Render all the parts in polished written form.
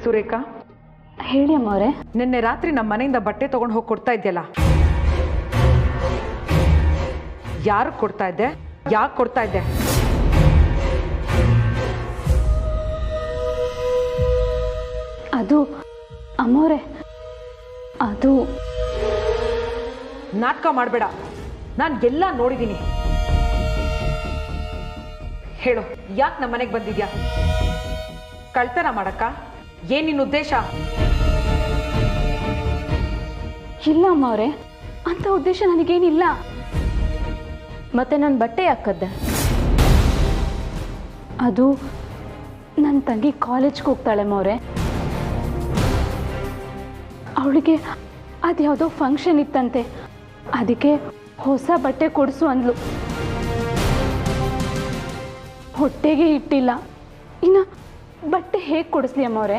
ಸುರೇಖಾ, ಹೇಳಿ ಅಮ್ಮವ್ರೆ. ನಿನ್ನೆ ರಾತ್ರಿ ನಮ್ಮ ಮನೆಯಿಂದ ಬಟ್ಟೆ ತಗೊಂಡು ಹೋಗಿ ಕೊಡ್ತಾ ಇದ್ಯಲ್ಲ, ಯಾರು ಕೊಡ್ತಾ ಇದ್ದೆ, ಯಾಕೆ ಕೊಡ್ತಾ ಇದ್ದೆ? ಅದು ಅಮ್ಮವ್ರೆ, ಅದು ನಾಟಕ ಮಾಡಬೇಡ, ನಾನು ಎಲ್ಲ ನೋಡಿದ್ದೀನಿ. ಹೇಳು, ಯಾಕೆ ನಮ್ಮ ಮನೆಗೆ ಬಂದಿದ್ಯಾ? ಕಳ್ತನ ಮಾಡಕ್ಕ? ಏನ್ ನಿನ್ನ ಉದ್ದೇಶ? ಇಲ್ಲ ಅಮ್ಮವ್ರೆ, ಅಂತ ಉದ್ದೇಶ ನನಗೇನಿಲ್ಲ. ಮತ್ತೆ ನನ್ನ ಬಟ್ಟೆ ಹಾಕದ್ದೆ? ಅದು ನನ್ನ ತಂಗಿ ಕಾಲೇಜ್ಗೆ ಹೋಗ್ತಾಳೆ ಅಮ್ಮವ್ರೆ. ಅವಳಿಗೆ ಅದ್ಯಾವುದೋ ಫಂಕ್ಷನ್ ಇತ್ತಂತೆ, ಅದಕ್ಕೆ ಹೊಸ ಬಟ್ಟೆ ಕೊಡಿಸು ಅಂದ್ಲು. ಹೊಟ್ಟೆಗೆ ಇಟ್ಟಿಲ್ಲ, ಇನ್ನು ಬಟ್ಟೆ ಹೇಗೆ ಕೊಡಿಸ್ಲಿ ಅಮ್ಮವ್ರೆ?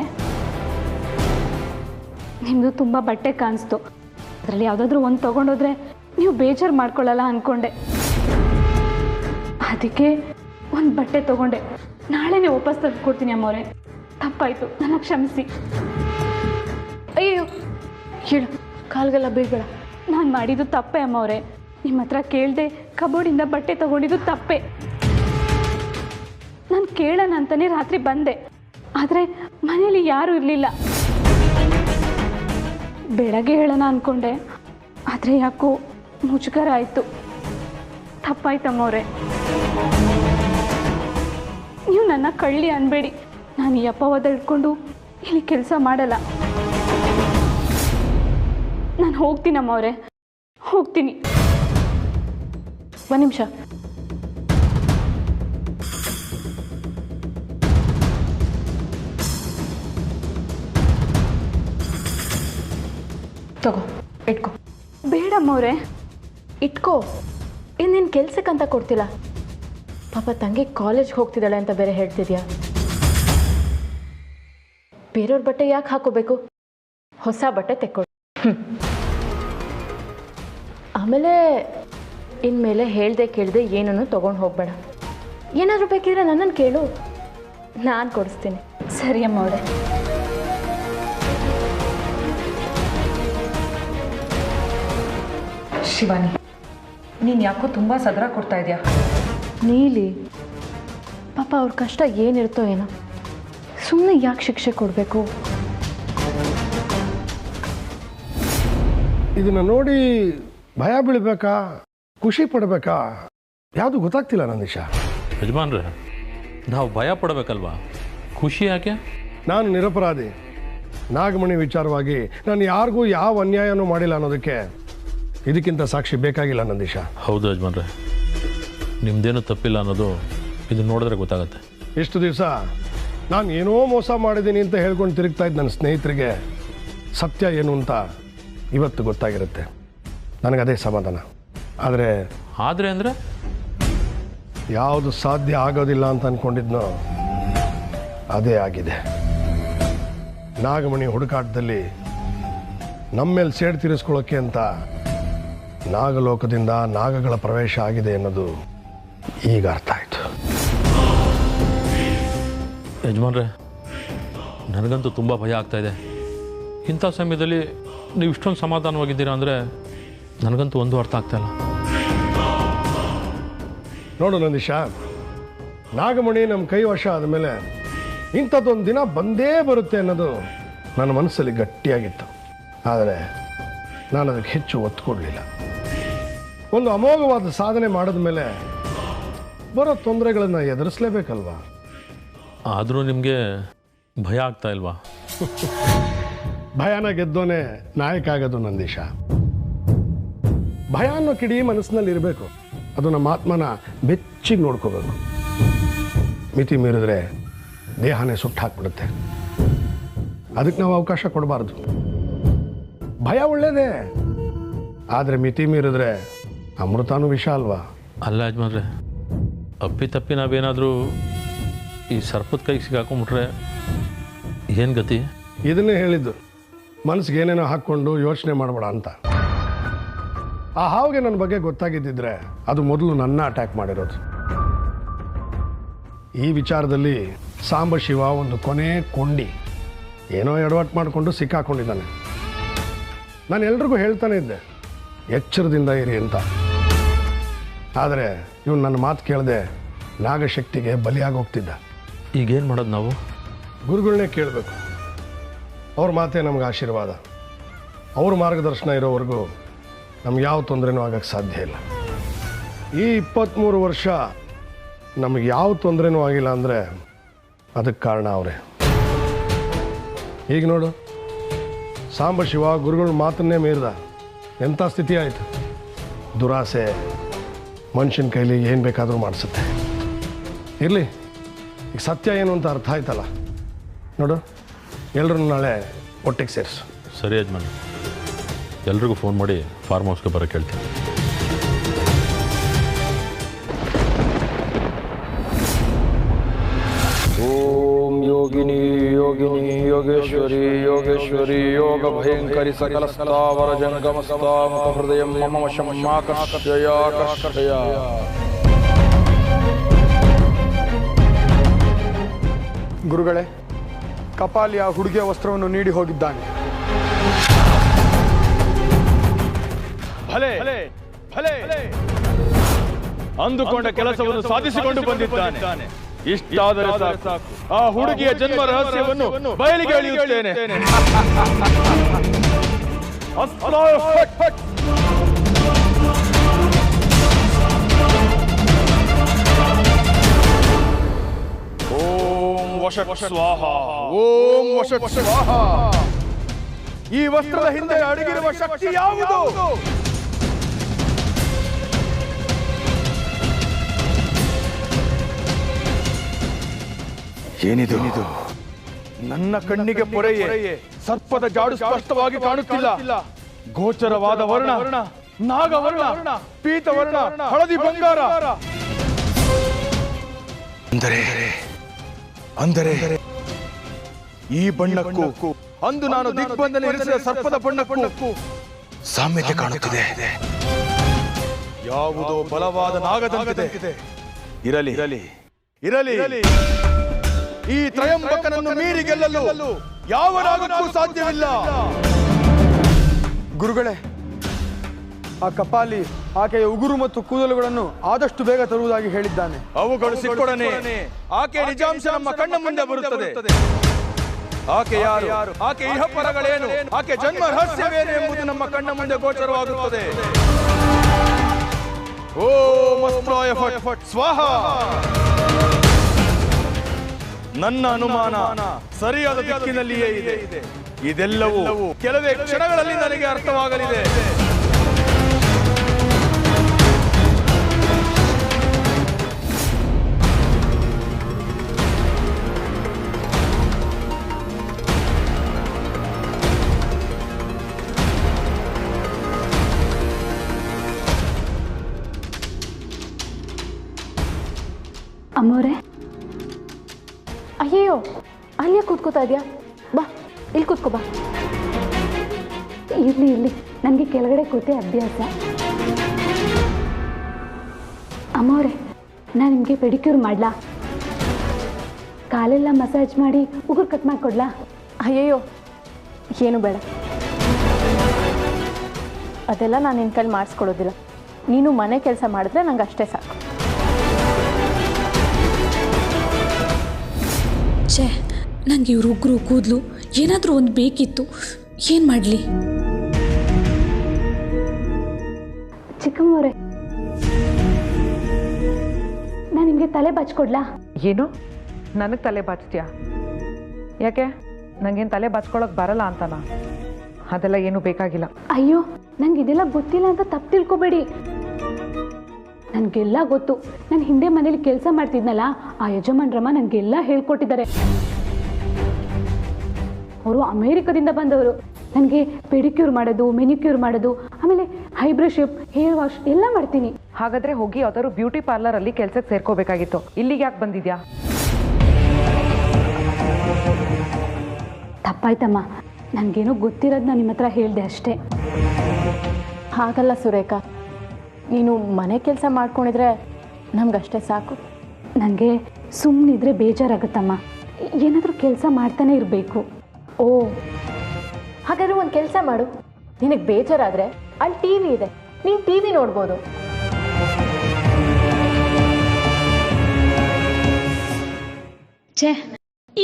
ನಿಮ್ಮದು ತುಂಬ ಬಟ್ಟೆ ಕಾಣಿಸ್ತು, ಅದರಲ್ಲಿ ಯಾವುದಾದ್ರೂ ಒಂದು ತೊಗೊಂಡೋದ್ರೆ ನೀವು ಬೇಜಾರು ಮಾಡ್ಕೊಳ್ಳಲ್ಲ ಅಂದ್ಕೊಂಡೆ. ಅದಕ್ಕೆ ಒಂದು ಬಟ್ಟೆ ತೊಗೊಂಡೆ. ನಾಳೆನೇ ವಾಪಸ್ ತಂದು ಕೊಡ್ತೀನಿ ಅಮ್ಮವ್ರೆ. ತಪ್ಪಾಯಿತು, ನನ್ನ ಕ್ಷಮಿಸಿ. ಅಯ್ಯೋ, ಹೇಳು, ಕಾಲ್ಗೆಲ್ಲ ಬೀಳ್ಬೇಡ. ನಾನು ಮಾಡಿದ್ದು ತಪ್ಪೆ ಅಮ್ಮವ್ರೆ. ನಿಮ್ಮ ಹತ್ರ ಕೇಳದೆ ಕಬೋರ್ಡಿಂದ ಬಟ್ಟೆ ತೊಗೊಂಡಿದ್ದು ತಪ್ಪೆ. ನಾನು ಕೇಳೋಣ ಅಂತಲೇ ರಾತ್ರಿ ಬಂದೆ, ಆದರೆ ಮನೇಲಿ ಯಾರೂ ಇರಲಿಲ್ಲ. ಬೆಳಗ್ಗೆ ಹೇಳೋಣ ಅಂದ್ಕೊಂಡೆ, ಆದರೆ ಯಾಕೋ ಮುಜುಗರ ಆಯಿತು. ತಪ್ಪಾಯ್ತಮ್ಮವ್ರೆ. ನೀವು ನನ್ನ ಕಳ್ಳಿ ಅನ್ಬೇಡಿ. ನಾನು ಈ ಅಪವಾದ ಇಟ್ಕೊಂಡು ಇಲ್ಲಿ ಕೆಲಸ ಮಾಡಲ್ಲ. ನಾನು ಹೋಗ್ತೀನಮ್ಮವ್ರೆ, ಹೋಗ್ತೀನಿ. ಒಂದು ನಿಮಿಷ. ತಗೋ, ಇಟ್ಕೋ. ಬೇಡಮ್ಮವ್ರೆ. ಇಟ್ಕೋ. ಇನ್ನೇನು ಕೆಲ್ಸಕ್ಕಂತ ಕೊಡ್ತಿಲ್ಲ. ಪಾಪ ತಂಗಿ ಕಾಲೇಜ್ಗೆ ಹೋಗ್ತಿದ್ದಾಳೆ ಅಂತ ಬೇರೆ ಹೇಳ್ತಿದ್ಯಾ? ಬೇರೆಯವ್ರ ಬಟ್ಟೆ ಯಾಕೆ ಹಾಕೋಬೇಕು? ಹೊಸ ಬಟ್ಟೆ ತೆಕ್ಕೊಡು. ಆಮೇಲೆ ಇನ್ಮೇಲೆ ಹೇಳ್ದೆ ಕೇಳದೆ ಏನನ್ನು ತೊಗೊಂಡು ಹೋಗಬೇಡ. ಏನಾದರೂ ಬೇಕಿದ್ರೆ ನನ್ನನ್ನು ಕೇಳು, ನಾನು ಕೊಡಿಸ್ತೀನಿ. ಸರಿ ಅಮ್ಮವ್ರೆ. ಶಿವಾನಿ, ನೀನು ಯಾಕೋ ತುಂಬ ಸದರ ಕೊಡ್ತಾ ಇದೆಯಾ? ನೀಲಿ, ಪಾಪ ಅವ್ರ ಕಷ್ಟ ಏನಿರುತ್ತೋ ಏನೋ, ಸುಮ್ಮನೆ ಯಾಕೆ ಶಿಕ್ಷೆ ಕೊಡಬೇಕು? ಇದನ್ನು ನೋಡಿ ಭಯ ಬೀಳಬೇಕಾ, ಖುಷಿ ಪಡಬೇಕಾ, ಯಾವುದು ಗೊತ್ತಾಗ್ತಿಲ್ಲ ನಂದೀಶ. ಯಜಮಾನ್ರೆ, ನಾವು ಭಯ ಪಡಬೇಕಲ್ವಾ, ಖುಷಿ ಯಾಕೆ? ನಾನು ನಿರಪರಾಧಿ. ನಾಗಮಣಿ ವಿಚಾರವಾಗಿ ನಾನು ಯಾರಿಗೂ ಯಾವ ಅನ್ಯಾಯನೂ ಮಾಡಿಲ್ಲ ಅನ್ನೋದಕ್ಕೆ ಇದಕ್ಕಿಂತ ಸಾಕ್ಷಿ ಬೇಕಾಗಿಲ್ಲ ನಂದೀಶ. ಹೌದು ಯಜಮಾನ್ರೆ, ನಿಮ್ದೇನು ತಪ್ಪಿಲ್ಲ ಅನ್ನೋದು ಇದು ನೋಡಿದ್ರೆ ಗೊತ್ತಾಗುತ್ತೆ. ಇಷ್ಟು ದಿವಸ ನಾನು ಏನೋ ಮೋಸ ಮಾಡಿದ್ದೀನಿ ಅಂತ ಹೇಳ್ಕೊಂಡು ತಿರುಗ್ತಾ ಇದ್ದ ನನ್ನ ಸ್ನೇಹಿತರಿಗೆ ಸತ್ಯ ಏನು ಅಂತ ಇವತ್ತು ಗೊತ್ತಾಗಿರುತ್ತೆ. ನನಗದೇ ಸಮಾಧಾನ. ಆದರೆ ಅಂದರೆ ಯಾವುದು ಸಾಧ್ಯ ಆಗೋದಿಲ್ಲ ಅಂತ ಅಂದ್ಕೊಂಡಿದ್ನೋ ಅದೇ ಆಗಿದೆ. ನಾಗಮಣಿ ಹುಡುಕಾಟದಲ್ಲಿ ನಮ್ಮ ಮೇಲೆ ಸೇಡು ತೀರಿಸ್ಕೊಳ್ಳೋಕ್ಕೆ ಅಂತ ನಾಗಲೋಕದಿಂದ ನಾಗಗಳ ಪ್ರವೇಶ ಆಗಿದೆ ಅನ್ನೋದು ಈಗ ಅರ್ಥ ಆಯಿತು. ಯಜಮಾನ್ರೆ, ನನಗಂತೂ ತುಂಬ ಭಯ ಆಗ್ತಾಯಿದೆ. ಇಂಥ ಸಮಯದಲ್ಲಿ ನೀವು ಇಷ್ಟೊಂದು ಸಮಾಧಾನವಾಗಿದ್ದೀರಾ ಅಂದರೆ ನನಗಂತೂ ಒಂದು ಅರ್ಥ ಆಗ್ತಾಯಿಲ್ಲ. ನೋಡು ನಂದೀಶ, ನಾಗಮಣಿ ನಮ್ಮ ಕೈ ವಶ ಆದಮೇಲೆ ಇಂಥದ್ದೊಂದು ದಿನ ಬಂದೇ ಬರುತ್ತೆ ಅನ್ನೋದು ನನ್ನ ಮನಸ್ಸಲ್ಲಿ ಗಟ್ಟಿಯಾಗಿತ್ತು. ಆದರೆ ನಾನು ಅದಕ್ಕೆ ಹೆಚ್ಚು ಒತ್ತು ಕೊಡಲಿಲ್ಲ. ಒಂದು ಅಮೋಘವಾದ ಸಾಧನೆ ಮಾಡಿದ ಮೇಲೆ ಬರೋ ತೊಂದರೆಗಳನ್ನು ಎದುರಿಸಲೇಬೇಕಲ್ವಾ? ಆದರೂ ನಿಮಗೆ ಭಯ ಆಗ್ತಾ ಇಲ್ವಾ? ಭಯನ ಗೆದ್ದೋನೆ ನಾಯಕ ಆಗೋದು ನಂದೀಶ. ಭಯ ಅನ್ನೋ ಕಿಡಿ ಮನಸ್ಸಿನಲ್ಲಿ ಇರಬೇಕು. ಅದು ನಮ್ಮ ಆತ್ಮನ ಬೆಚ್ಚಿಗೆ ನೋಡ್ಕೋಬೇಕು. ಮಿತಿ ಮೀರಿದ್ರೆ ದೇಹನೇ ಸುಟ್ಟು ಹಾಕ್ಬಿಡುತ್ತೆ. ಅದಕ್ಕೆ ನಾವು ಅವಕಾಶ ಕೊಡಬಾರ್ದು. ಭಯ ಒಳ್ಳೇದೇ, ಆದರೆ ಮಿತಿ ಮೀರಿದ್ರೆ ಅಮೃತಾನು ವಿಷ ಅಲ್ವಾ? ಅಲ್ಲ ಯಜಮಾನ್ರೆ, ಅಪ್ಪಿ ನಾವೇನಾದರೂ ಈ ಸರ್ಪದ ಕೈಗೆ ಸಿಗಾಕೊಂಡ್ಬಿಟ್ರೆ ಏನು ಗತಿ? ಇದನ್ನೇ ಹೇಳಿದ್ದು, ಮನಸ್ಸಿಗೆ ಏನೇನೋ ಹಾಕ್ಕೊಂಡು ಯೋಚನೆ ಮಾಡಬೇಡ ಅಂತ. ಆ ಹಾವಿಗೆ ನನ್ನ ಬಗ್ಗೆ ಗೊತ್ತಾಗಿದ್ದಿದ್ರೆ ಅದು ಮೊದಲು ನನ್ನ ಅಟ್ಯಾಕ್ ಮಾಡಿರೋದು. ಈ ವಿಚಾರದಲ್ಲಿ ಸಾಂಬಶಿವ ಒಂದು ಕೊನೆ ಕೊಂಡಿ. ಏನೋ ಎಡವಟ್ಟು ಮಾಡಿಕೊಂಡು ಸಿಕ್ಕಾಕೊಂಡಿದ್ದಾನೆ. ನಾನು ಎಲ್ರಿಗೂ ಹೇಳ್ತಾನೆ ಇದ್ದೆ, ಎಚ್ಚರದಿಂದ ಇರಿ ಅಂತ. ಆದರೆ ಇವನು ನನ್ನ ಮಾತು ಕೇಳದೆ ನಾಗಶಕ್ತಿಗೆ ಬಲಿಯಾಗಿ ಹೋಗ್ತಿದ್ದ. ಈಗೇನು ಮಾಡೋದು ನಾವು? ಗುರುಗಳನ್ನೇ ಕೇಳಬೇಕು. ಅವ್ರ ಮಾತೇ ನಮ್ಗೆ ಆಶೀರ್ವಾದ. ಅವ್ರ ಮಾರ್ಗದರ್ಶನ ಇರೋವರೆಗೂ ನಮ್ಗೆ ಯಾವ ತೊಂದರೆನೂ ಆಗೋಕ್ಕೆ ಸಾಧ್ಯ ಇಲ್ಲ. ಈ 23 ವರ್ಷ ನಮಗೆ ಯಾವ ತೊಂದರೆನೂ ಆಗಿಲ್ಲ ಅಂದರೆ ಅದಕ್ಕೆ ಕಾರಣ ಅವರೇ. ಈಗ ನೋಡು, ಸಾಂಬಶಿವ ಗುರುಗಳ ಮಾತನ್ನೇ ಮೀರ್ದ. ಎಂಥ ಸ್ಥಿತಿ ಆಯಿತು. ದುರಾಸೆ ಮನುಷ್ಯನ ಕೈಲಿ ಏನು ಬೇಕಾದರೂ ಮಾಡಿಸುತ್ತೆ. ಇರಲಿ, ಈಗ ಸತ್ಯ ಏನು ಅಂತ ಅರ್ಥ ಆಯ್ತಲ್ಲ. ನೋಡು, ಎಲ್ಲರೂ ನಾಳೆ ಒಟ್ಟಿಗೆ ಸೇರಿಸು. ಸರಿ ಯಜಮಾನ್, ಎಲ್ರಿಗೂ ಫೋನ್ ಮಾಡಿ ಫಾರ್ಮ್ ಹೌಸ್ಗೆ ಬರೋಕ್ಕೆ ಹೇಳ್ತೀನಿ. ಓಂ ಯೋಗಿನಿ ಯೋಗಿನಿ ಯೋಗೇಶ್ವರಿ ಯೋಗೇಶ್ವರಿ ಯೋಗ ಭಯಂಕರಿ ಸಕಲ ಸ್ಥಾವರ ಜಂಗಮ ಸ್ಥಾಮಕ ಹೃದಯ ಮಮ ವಶಂ ಮಾಕರ್ಷಯ ಕರ್ಷಯ. ಗುರುಗಳೇ, ಕಪಾಲಿ ಆ ಹುಡುಗಿಯ ವಸ್ತ್ರವನ್ನು ನೀಡಿ ಹೋಗಿದ್ದಾನೆ. ಭಲೆ ಭಲೆ ಅಂದುಕೊಂಡ ಕೆಲಸವನ್ನು ಸಾಧಿಸಿಕೊಂಡು ಬಂದಿದ್ದಾನೆ. ಇಷ್ಟಾದರೆ ಸಾಕು, ಆ ಹುಡುಗಿಯ ಜನ್ಮ ರಹಸ್ಯವನ್ನು ಬಯಲಿಗೆ ಎಳೆಯುತ್ತೇನೆ. ಓಂ ವಶಕ್ ಸ್ವಾಹ, ಓಂ ವಶಕ್ ಸ್ವಾಹ. ಈ ವಸ್ತ್ರದ ಹಿಂದೆ ಅಡಗಿರುವ ಶಕ್ತಿ ಯಾವುದು? ಏನಿದು? ನನ್ನ ಕಣ್ಣಿಗೆ ಪೊರೆಯೇ, ಸರ್ಪದ ಜಾಡು ಸ್ಪಷ್ಟವಾಗಿ ಕಾಣುತ್ತಿಲ್ಲ. ಗೋಚರವಾದ ವರ್ಣ ನಾಗವರ್ಣ, ಪೀತವರ್ಣ, ಹಳದಿ ಬಂಗಾರ. ಅಂದರೆ ಈ ಬಣ್ಣಕ್ಕೂ ಅಂದು ನಾನು ದಿಗ್ಬಂಧನ ಇರಿಸಿದ ಸರ್ಪದ ಬಣ್ಣಕ್ಕೂ ಸಾಮ್ಯತೆ ಕಾಣುತ್ತಿದೆ. ಯಾವುದೋ ಬಲವಾದ ನಾಗದಂತಿದೆ. ಇರಲಿ. ಈ ತ್ರಯಂಬಕನನ್ನು ಮೀರಿ ಗೆಲ್ಲಲು ಯಾವ ನಾಗಕ್ಕೂ ಸಾಧ್ಯವಿಲ್ಲ. ಗುರುಗಳೇ, ಆ ಕಪಾಲಿ ಆಕೆಯ ಉಗುರು ಮತ್ತು ಕೂದಲುಗಳನ್ನು ಆದಷ್ಟು ಬೇಗ ತರುವುದಾಗಿ ಹೇಳಿದ್ದಾನೆ. ಅವುಗಳು ಸಿಕ್ಕೊಡನೆ ಆಕೆ ನಿಜಾಂಶ ನಮ್ಮ ಕಣ್ಣ ಮುಂದೆ ಬರುತ್ತದೆ. ಆಕೆ ಯಾರು, ಆಕೆ ಇಹಪರಗಳೇನು, ಆಕೆ ಜನ್ಮ ರಹಸ್ಯವೇನು ಎಂಬುದು ನಮ್ಮ ಕಣ್ಣ ಮುಂದೆ ಗೋಚರವಾಗುತ್ತದೆ. ಓಂ ಅಸ್ತ್ರಾಯ ಫಟ್ ಸ್ವಾಹ. ನನ್ನ ಅನುಮಾನ ಸರಿಯಾದ ದಿಕ್ಕಿನಲ್ಲಿಯೇ ಇದೆ. ಇದೆಲ್ಲವೂ ಕೆಲವೇ ಕ್ಷಣಗಳಲ್ಲಿ ನನಗೆ ಅರ್ಥವಾಗಲಿದೆ. ಅಮ್ಮೋರೆ, ಅಯ್ಯೋ ಅಲ್ಲೇ ಕೂತ್ಕೋತಾ ಇದೆಯಾ? ಬಾ, ಇಲ್ಲಿ ಕೂತ್ಕೋ ಬಾ. ಇರಲಿ, ನನಗೆ ಕೆಳಗಡೆ ಕೂತೆ ಅಭ್ಯಾಸ. ಅಮ್ಮೋರೆ, ನಾನು ನಿಮಗೆ ಪೆಡಿಕ್ಯೂರ್ ಮಾಡಲಾ? ಕಾಲೆಲ್ಲ ಮಸಾಜ್ ಮಾಡಿ ಉಗುರು ಕಟ್ ಮಾಡಿಕೊಡ್ಲಾ? ಅಯ್ಯಯ್ಯೋ, ಏನು ಬೇಡ, ಅದೆಲ್ಲ ನಾನು ನಿನ್ನ ಕೈಲಿ ಮಾಡಿಸ್ಕೊಡೋದಿಲ್ಲ. ನೀನು ಮನೆ ಕೆಲಸ ಮಾಡಿದ್ರೆ ನಂಗೆ ಅಷ್ಟೇ ಸಾಕು. ಛೇ, ನನಗೆ ಇವ್ರು ಉಗುರು ಕೂದಲು ಏನಾದರೂ ಒಂದು ಬೇಕಿತ್ತು. ಏನು ಮಾಡಲಿ? ಚಿಕ್ಕಮ್ಮವ್ರೆ, ನಾನು ನಿಮಗೆ ತಲೆ ಬಾಚ್ಕೊಡ್ಲಾ? ಏನು ನನಗೆ ತಲೆ ಬಾಚ್ತೀಯಾ? ಯಾಕೆ, ನನಗೇನು ತಲೆ ಬಾಚ್ಕೊಳಕ್ಕೆ ಬರಲ್ಲ ಅಂತನಾ? ಅದೆಲ್ಲ ಏನೂ ಬೇಕಾಗಿಲ್ಲ. ಅಯ್ಯೋ, ನಂಗೆ ಇದೆಲ್ಲ ಗೊತ್ತಿಲ್ಲ ಅಂತ ತಪ್ಪು ತಿಳ್ಕೊಬೇಡಿ. ನನಗೆಲ್ಲ ಗೊತ್ತು. ನಾನು ಹಿಂದೆ ಮನೇಲಿ ಕೆಲಸ ಮಾಡ್ತಿದ್ನಲ್ಲ, ಆ ಯಜಮಾನ್ರಮ್ಮ ನನಗೆಲ್ಲ ಹೇಳ್ಕೊಟ್ಟಿದ್ದಾರೆ. ಅವರು ಅಮೇರಿಕದಿಂದ ಬಂದವರು. ನನಗೆ ಪೆಡಿಕ್ಯೂರ್ ಮಾಡೋದು, ಮೆನಿಕ್ಯೂರ್ ಮಾಡೋದು, ಆಮೇಲೆ ಐಬ್ರೋ ಶೇಪ್, ಹೇರ್ ವಾಶ್ ಎಲ್ಲ ಮಾಡ್ತೀನಿ. ಹಾಗಾದರೆ ಹೋಗಿ ಯಾವ್ದಾದ್ರು ಬ್ಯೂಟಿ ಪಾರ್ಲರಲ್ಲಿ ಕೆಲಸಕ್ಕೆ ಸೇರ್ಕೋಬೇಕಾಗಿತ್ತು. ಇಲ್ಲಿಗೆ ಯಾಕೆ ಬಂದಿದ್ಯಾ? ತಪ್ಪಾಯ್ತಮ್ಮ, ನನಗೇನೋ ಗೊತ್ತಿರೋದು ನಾನು ನಿಮ್ಮ ಹತ್ರ ಹೇಳಿದೆ ಅಷ್ಟೇ. ಹಾಗಲ್ಲ ಸುರೇಖಾ, ನೀನು ಮನೆ ಕೆಲಸ ಮಾಡ್ಕೊಂಡಿದ್ರೆ ನಮಗಷ್ಟೇ ಸಾಕು. ನನಗೆ ಸುಮ್ಮನಿದ್ರೆ ಬೇಜಾರಾಗುತ್ತಮ್ಮ. ಏನಾದರೂ ಕೆಲಸ ಮಾಡ್ತಾನೆ ಇರಬೇಕು. ಓ, ಹಾಗಾದ್ರೆ ಒಂದು ಕೆಲಸ ಮಾಡು. ನಿನಗೆ ಬೇಜಾರಾದರೆ ಅಲ್ಲಿ ಟಿ ವಿ ಇದೆ, ನೀನು ಟಿ ವಿ ನೋಡ್ಬೋದು. ಛೇ,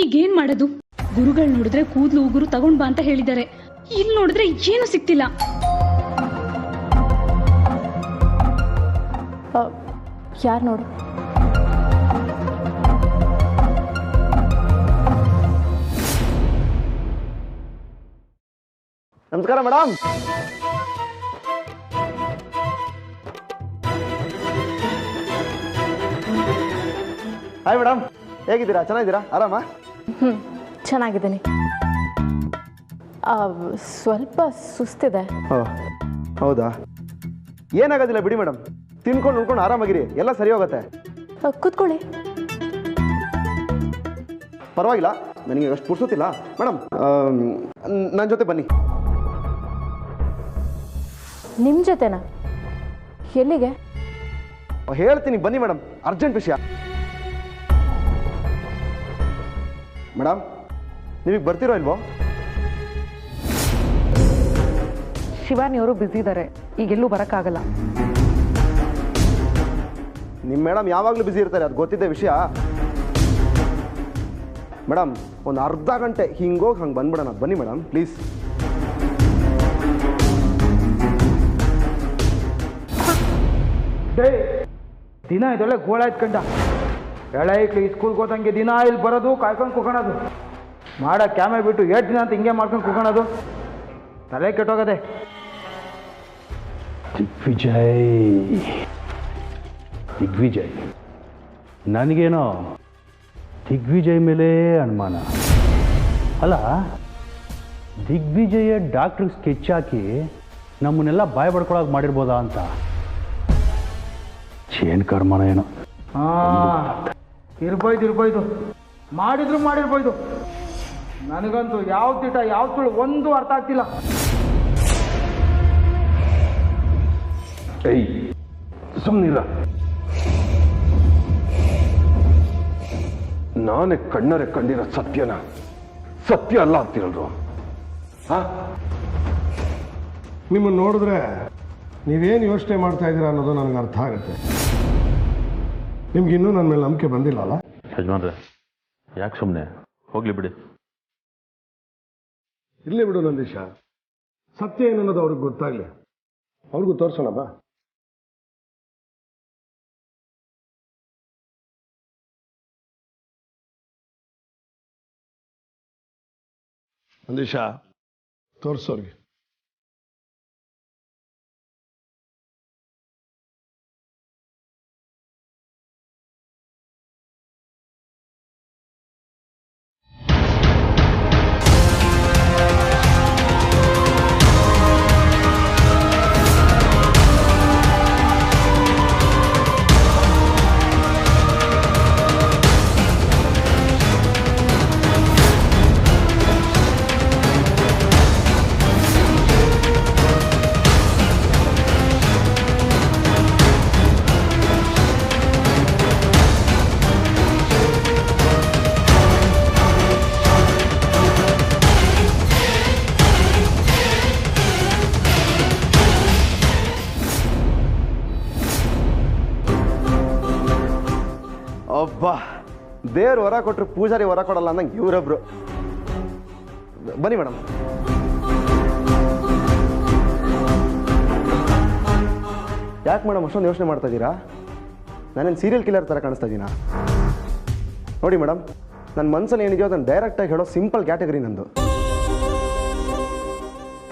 ಈಗೇನ್ ಮಾಡೋದು? ಗುರುಗಳು ನೋಡಿದ್ರೆ ಕೂದಲು ಉಗುರು ತಗೊಂಡ್ ಬಾ ಅಂತ ಹೇಳಿದ್ದಾರೆ. ಇಲ್ಲಿ ನೋಡಿದ್ರೆ ಏನು ಸಿಕ್ತಿಲ್ಲ. ಯಾರು ನೋಡು. ನಮಸ್ಕಾರ ಮೇಡಮ್. ಹಾಯ್ ಮೇಡಮ್, ಹೇಗಿದ್ದೀರಾ? ಚೆನ್ನಾಗಿದ್ದೀರಾ? ಆರಾಮ? ಚೆನ್ನಾಗಿದ್ದೀನಿ. ಸ್ವಲ್ಪ ಸುಸ್ತಿದೆ. ಓ ಹೌದಾ? ಏನಾಗೋದಿಲ್ಲ ಬಿಡಿ ಮೇಡಮ್, ತಿನ್ಕೊಂಡು ಉಳ್ಕೊಂಡು ಆರಾಮಾಗಿರಿ, ಎಲ್ಲ ಸರಿ ಹೋಗುತ್ತೆ. ಕೂತ್ಕೊಳ್ಳಿ. ಪರವಾಗಿಲ್ಲ, ನನಗೆ ಅಷ್ಟು ಪುರ್ಸೋತಿಲ್ಲ ಮೇಡಮ್. ನನ್ನ ಜೊತೆ ಬನ್ನಿ. ನಿಮ್ಮ ಜೊತೆನಾ? ಎಲ್ಲಿಗೆ? ಹೇಳ್ತೀನಿ ಬನ್ನಿ ಮೇಡಮ್, ಅರ್ಜೆಂಟ್ ವಿಷಯ. ಮೇಡಮ್, ನೀವೀಗ ಬರ್ತಿರೋ ಇಲ್ವೋ? ಶಿವಾನಿಯವರು ಬ್ಯುಸಿ ಇದ್ದಾರೆ, ಈಗೆಲ್ಲೂ ಬರೋಕ್ಕಾಗಲ್ಲ. ನಿಮ್ಮ ಮೇಡಮ್ ಯಾವಾಗಲೂ ಬ್ಯುಸಿ ಇರ್ತಾರೆ, ಅದು ಗೊತ್ತಿದ್ದೆ ವಿಷಯ. ಮೇಡಮ್, ಒಂದು ಅರ್ಧ ಗಂಟೆ ಹಿಂಗೋಗಿ ಹಂಗೆ ಬಂದ್ಬಿಡೋಣ. ಬನ್ನಿ ಮೇಡಮ್ ಪ್ಲೀಸ್. ದಿನ ಇದೊಳ್ಳೆ ಗೋಳ ಇಟ್ಕೊಂಡ. ಎಳೈಕ್ಳು ಸ್ಕೂಲ್ಗೆ ಹೋದಂಗೆ ದಿನ ಇಲ್ಲಿ ಬರೋದು, ಕಾಯ್ಕೊಂಡು ಕುತ್ಕೊಳೋದು, ಮಾಡೋ ಕ್ಯಾಮೆ ಬಿಟ್ಟು 8 ದಿನ ಅಂತ ಹಿಂಗೆ ಮಾಡ್ಕೊಂಡು ಕುತ್ಕೊಳೋದು. ತಲೆ ಕೆಟ್ಟೋಗದೆ. ದಿಗ್ವಿಜಯ್ ನನಗೇನೋ ದಿಗ್ವಿಜಯ್ ಮೇಲೆ ಅನುಮಾನ. ಅಲ್ಲ, ದಿಗ್ವಿಜಯ ಡಾಕ್ಟ್ರಿಗೆ ಸ್ಕೆಚ್ ಹಾಕಿ ನಮ್ಮನ್ನೆಲ್ಲ ಬಾಯ್ ಬಡ್ಕೊಳಕ್ಕೆ ಮಾಡಿರ್ಬೋದಾ ಅಂತ. ಚೇನ್ ಕರ್ಮನ ಏನೋ. ಇರ್ಬೋದು, ಮಾಡಿರ್ಬೋದು. ನನಗಂತೂ ಯಾವ ತಿಟ ಯಾವ ಸುಳ್ಳು ಒಂದು ಅರ್ಥ ಆಗ್ತಿಲ್ಲ. ಏಯ್ ಸುಮ್ಮನಿಲ್ಲ, ನಾನೇ ಕಣ್ಣರೆ ಕಂಡಿರೋ ಸತ್ಯನ ಸತ್ಯ ಅಲ್ಲ ಅಂತಿರಲ್ರು. ನಿಮ್ಮನ್ನು ನೋಡಿದ್ರೆ ನೀವೇನು ಯೋಚನೆ ಮಾಡ್ತಾ ಇದ್ದೀರಾ ಅನ್ನೋದು ನನಗೆ ಅರ್ಥ ಆಗುತ್ತೆ. ನಿಮ್ಗಿನ್ನೂ ನನ್ನ ಮೇಲೆ ನಂಬಿಕೆ ಬಂದಿಲ್ಲ ಅಲ್ಲ? ಯಜಮಾನ್ರೆ, ಯಾಕೆ ಸುಮ್ಮನೆ ಹೋಗ್ಲಿ ಬಿಡಿ. ಇಲ್ಲೇ ಬಿಡು ನಂದೀಶ, ಸತ್ಯ ಏನನ್ನೋದು ಅವ್ರಿಗೆ ಗೊತ್ತಾಗ್ಲಿ, ಅವ್ರಿಗೂ ತೋರ್ಸೋಣ ಬಾ. ನಂದೀಶ, ತೋರ್ಸೋರ್ಗೆ. ಒಬ್ಬ ದೇವ್ರು ವರ ಕೊಟ್ಟರು ಪೂಜಾರಿ ವರ ಕೊಡಲ್ಲ ಅಂದಂಗೆ ಇವರೊಬ್ರು. ಬನ್ನಿ ಮೇಡಮ್. ಯಾಕೆ ಮೇಡಮ್ ಅಷ್ಟೊಂದು ಯೋಚನೆ ಮಾಡ್ತಾ ಇದ್ದೀರಾ? ನಾನೇನು ಸೀರಿಯಲ್ ಕಿಲ್ಲರ್ ಥರ ಕಾಣಿಸ್ತಾ ಇದ್ದೀನಾ? ನೋಡಿ ಮೇಡಮ್, ನನ್ನ ಮನಸ್ಸಲ್ಲಿ ಏನಿದೆಯೋ ಅದನ್ನು ಡೈರೆಕ್ಟಾಗಿ ಹೇಳೋ ಸಿಂಪಲ್ ಕ್ಯಾಟಗರಿ ನಂದು.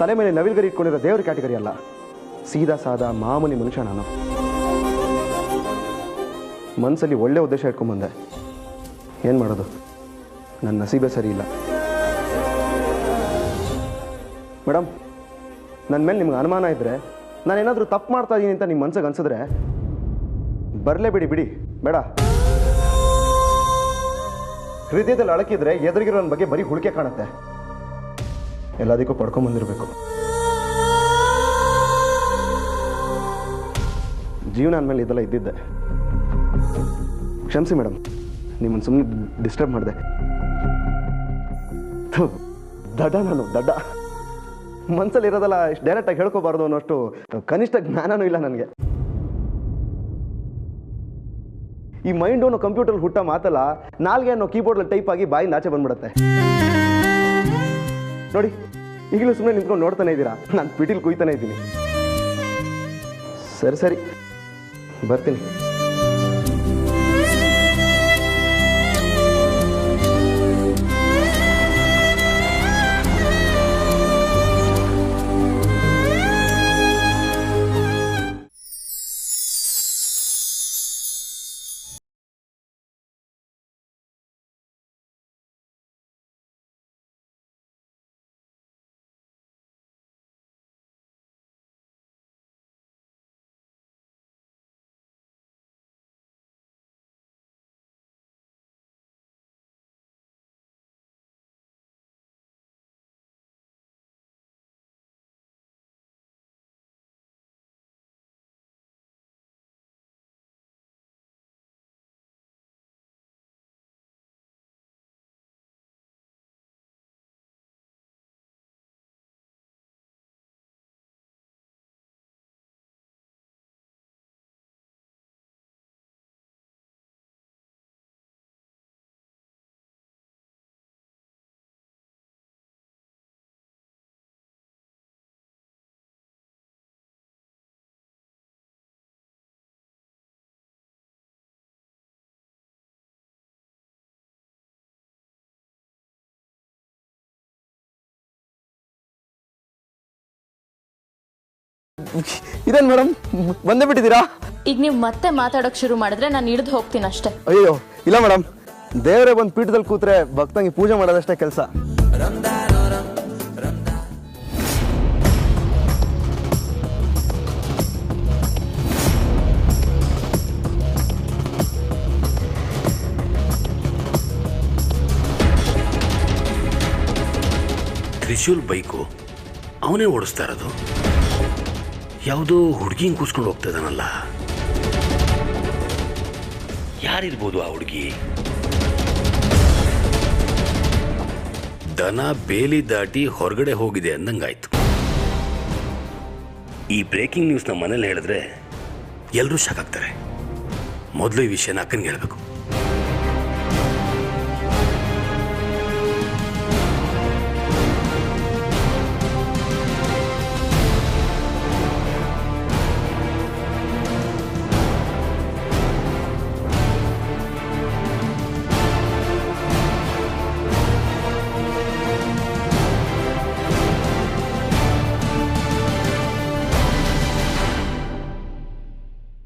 ತಲೆ ಮೇಲೆ ನವಿಲ್ಗರಿ ಇಟ್ಕೊಂಡಿರೋ ದೇವ್ರ ಕ್ಯಾಟಗರಿ ಅಲ್ಲ, ಸೀದಾ ಸಾದಾ ಮಾಮೂಲಿ ಮನುಷ್ಯ ನಾನು. ಮನಸ್ಸಲ್ಲಿ ಒಳ್ಳೆ ಉದ್ದೇಶ ಇಟ್ಕೊಂಡ್ಬಂದೆ, ಏನು ಮಾಡೋದು, ನನ್ನ ನಸೀಬೆ ಸರಿ ಇಲ್ಲ. ಮೇಡಮ್, ನನ್ನ ಮೇಲೆ ನಿಮ್ಗೆ ಅನುಮಾನ ಇದ್ದರೆ, ನಾನೇನಾದರೂ ತಪ್ಪು ಮಾಡ್ತಾ ಇದ್ದೀನಿ ಅಂತ ನಿಮ್ಮ ಮನ್ಸಿಗೆ ಅನ್ಸಿದ್ರೆ ಬರಲೇ ಬಿಡಿ ಬೇಡ. ಹೃದಯದಲ್ಲಿ ಅಳಕಿದ್ರೆ ಎದುರಿಗಿರೋನ ಬಗ್ಗೆ ಬರೀ ಹುಳಿಕೆ ಕಾಣುತ್ತೆ. ಎಲ್ಲದಕ್ಕೂ ಪಡ್ಕೊಂಬಂದಿರಬೇಕು. ಜೀವನ ಅಂದಮೇಲೆ ಇದೆಲ್ಲ ಇದ್ದಿದ್ದೆ. ಕ್ಷಮಿಸಿ ಮೇಡಮ್, ನಿಮ್ಮನ್ನು ಸುಮ್ಮನೆ ಡಿಸ್ಟರ್ಬ್ ಮಾಡಿದೆ. ದಡ್ಡ ನಾನು ದಡ್ಡ. ಮನಸ್ಸಲ್ಲಿ ಇರೋದಲ್ಲ ಇಷ್ಟು ಡೈರೆಕ್ಟಾಗಿ ಹೇಳ್ಕೋಬಾರ್ದು ಅನ್ನೋಷ್ಟು ಕನಿಷ್ಠ ಜ್ಞಾನನೂ ಇಲ್ಲ ನನಗೆ. ಈ ಮೈಂಡು ಅನ್ನೋ ಕಂಪ್ಯೂಟರ್ ಹುಟ್ಟ ಮಾತಲ್ಲ, ನಾಲ್ಗೆ ಅನ್ನೋ ಕೀಬೋರ್ಡಲ್ಲಿ ಟೈಪ್ ಆಗಿ ಬಾಯಿಂದ ಆಚೆ ಬಂದ್ಬಿಡುತ್ತೆ. ನೋಡಿ ಈಗಲೂ ಸುಮ್ಮನೆ ನಿಂತ್ಕೊಂಡು ನೋಡ್ತಾನೆ ಇದ್ದೀರಾ, ನಾನು ಪಿಟೀಲ್ ಕುಯ್ತಾನೆ ಇದ್ದೀನಿ. ಸರಿ ಸರಿ ಬರ್ತೀನಿ. ಇದೇನು ಮೇಡಮ್ ಬಂದೇ ಬಿಟ್ಟಿದ್ದೀರಾ? ಈಗ ನೀವು ಮತ್ತೆ ಮಾತಾಡೋಕೆ ಶುರು ಮಾಡಿದ್ರೆ ನಾನು ಹಿಡಿದು ಹೋಗ್ತೀನಿ ಅಷ್ಟೇ. ಅಯ್ಯೋ ಇಲ್ಲ ಮೇಡಮ್, ದೇವರೇ ಬಂದು ಪೀಠದಲ್ಲಿ ಕೂತ್ರೆ ಭಕ್ತಂಗೆ ಪೂಜೆ ಮಾಡೋದಷ್ಟೇ ಕೆಲಸ. ತ್ರಿಶೂಲ್ ಬೈಕು ಅವನೇ ಓಡಿಸ್ತಾ ಇರೋದು. ಯಾವುದೋ ಹುಡುಗಿನ ಕೂಸ್ಕೊಂಡು ಹೋಗ್ತಾ ಇದ್ದಾನಲ್ಲ, ಯಾರಿರ್ಬೋದು ಆ ಹುಡುಗಿ? ದನ ಬೇಲಿ ದಾಟಿ ಹೊರಗಡೆ ಹೋಗಿದೆ ಅಂದಂಗಾಯ್ತು. ಈ ಬ್ರೇಕಿಂಗ್ ನ್ಯೂಸ್ನ ಮನೇಲಿ ಹೇಳಿದ್ರೆ ಎಲ್ಲರೂ ಶಾಕ್ ಆಗ್ತಾರೆ. ಮೊದಲು ಈ ವಿಷಯನ ಅಕ್ಕನಿಗೆ ಹೇಳಬೇಕು.